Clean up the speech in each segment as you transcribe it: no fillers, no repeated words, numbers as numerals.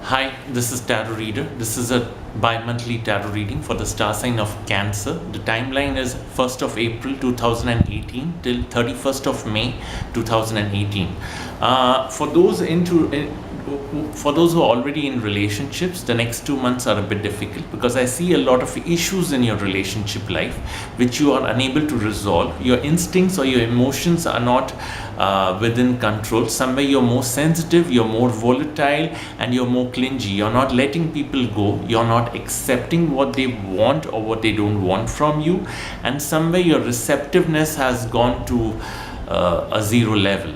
Hi, this is Tarot Reader. This is a bi-monthly tarot reading for the star sign of Cancer. The timeline is 1st of April 2018 till 31st of May 2018. For those who are already in relationships, the next 2 months are a bit difficult because I see a lot of issues in your relationship life which you are unable to resolve. Your instincts or your emotions are not within control. Somewhere you're more sensitive, you're more volatile, and you're more clingy. You're not letting people go. You're not accepting what they want or what they don't want from you. And somewhere your receptiveness has gone to a zero level.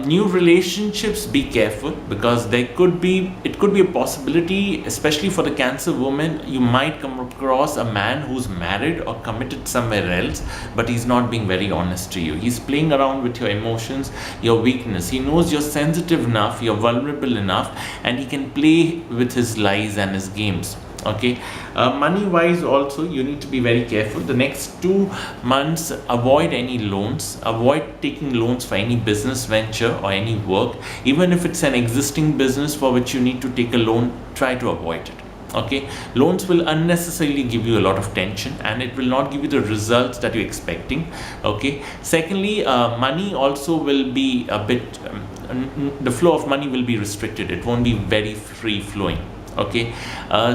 New relationships, be careful because it could be a possibility, especially for the Cancer woman. You might come across a man who's married or committed somewhere else, but he's not being very honest to you. He's playing around with your emotions, your weakness. He knows you're sensitive enough, you're vulnerable enough, and he can play with his lies and his games. Okay, money wise also you need to be very careful. The next 2 months, avoid any loans, avoid taking loans for any business venture or any work. Even if it's an existing business for which you need to take a loan, try to avoid it. Okay, loans will unnecessarily give you a lot of tension and it will not give you the results that you're expecting. Okay, secondly, money also will be a bit the flow of money will be restricted. It won't be very free flowing. Okay,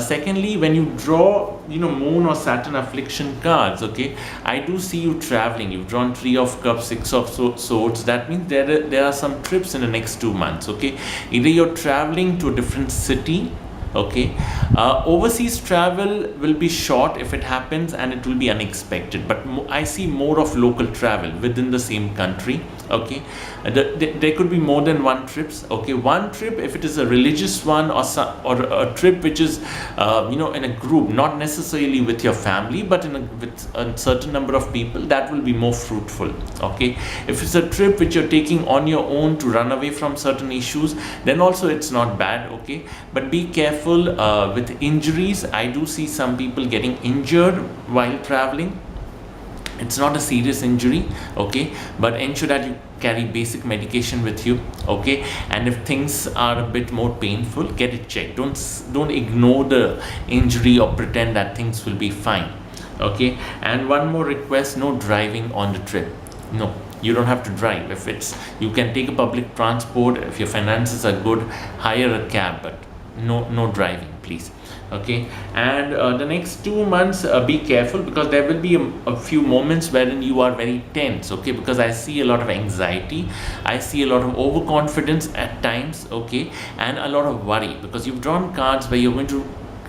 secondly, when you draw Moon or Saturn affliction cards, okay, I do see you traveling. You've drawn 3 of Cups, 6 of Swords. That means there are some trips in the next 2 months. Okay, either you're traveling to a different city. Okay, overseas travel will be short if it happens and it will be unexpected, but I see more of local travel within the same country. Okay, there could be more than one trips. Okay, one trip if it is a religious one or a trip which is in a group, not necessarily with your family but with a certain number of people, that will be more fruitful. Okay, if it's a trip which you're taking on your own to run away from certain issues, then also it's not bad. Okay, but be careful with injuries. I do see some people getting injured while traveling. It's not a serious injury, okay, but ensure that you carry basic medication with you. Okay, and if things are a bit more painful, get it checked. Don't ignore the injury or pretend that things will be fine. Okay, and one more request: no driving on the trip. No, you don't have to drive. You can take a public transport. If your finances are good, hire a cab, but no driving, please. Okay, and the next 2 months, be careful because there will be a few moments wherein you are very tense. Okay, because I see a lot of anxiety, I see a lot of overconfidence at times. Okay, and a lot of worry because you've drawn cards where you're going to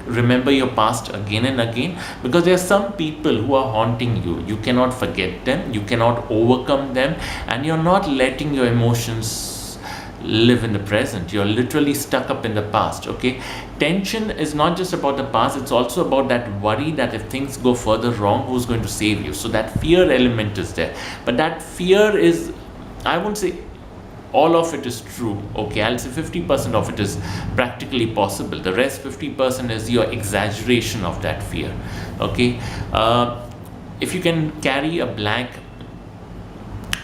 remember your past again and again, because there are some people who are haunting you. You cannot forget them, you cannot overcome them, and you're not letting your emotions live in the present. You're literally stuck up in the past. Okay, tension is not just about the past, it's also about that worry that if things go further wrong, who's going to save you? So that fear element is there, but that fear is, I won't say all of it is true. Okay, I'll say 50% of it is practically possible. The rest 50% is your exaggeration of that fear. Okay, if you can carry a black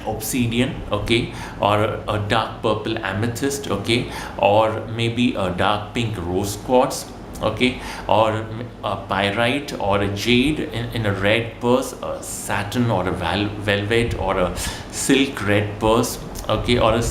obsidian, okay, or a dark purple amethyst, okay, or maybe a dark pink rose quartz, okay, or a pyrite or a jade in a red purse, a satin or a velvet or a silk red purse, okay, or a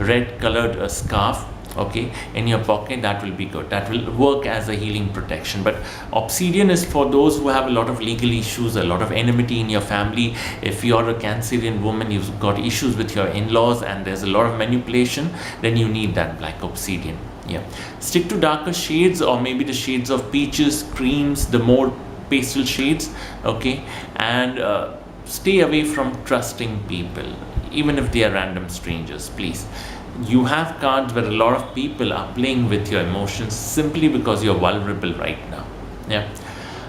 red colored scarf, okay, in your pocket, that will be good. That will work as a healing protection. But obsidian is for those who have a lot of legal issues, a lot of enmity in your family. If you're a Cancerian woman, you've got issues with your in-laws and there's a lot of manipulation, then you need that black obsidian. Yeah, stick to darker shades, or maybe the shades of peaches, creams, the more pastel shades. Okay, and stay away from trusting people, even if they are random strangers, please. You have cards where a lot of people are playing with your emotions simply because you're vulnerable right now. Yeah,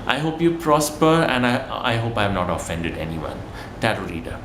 I hope you prosper, and I hope I have not offended anyone. Tarot Reader.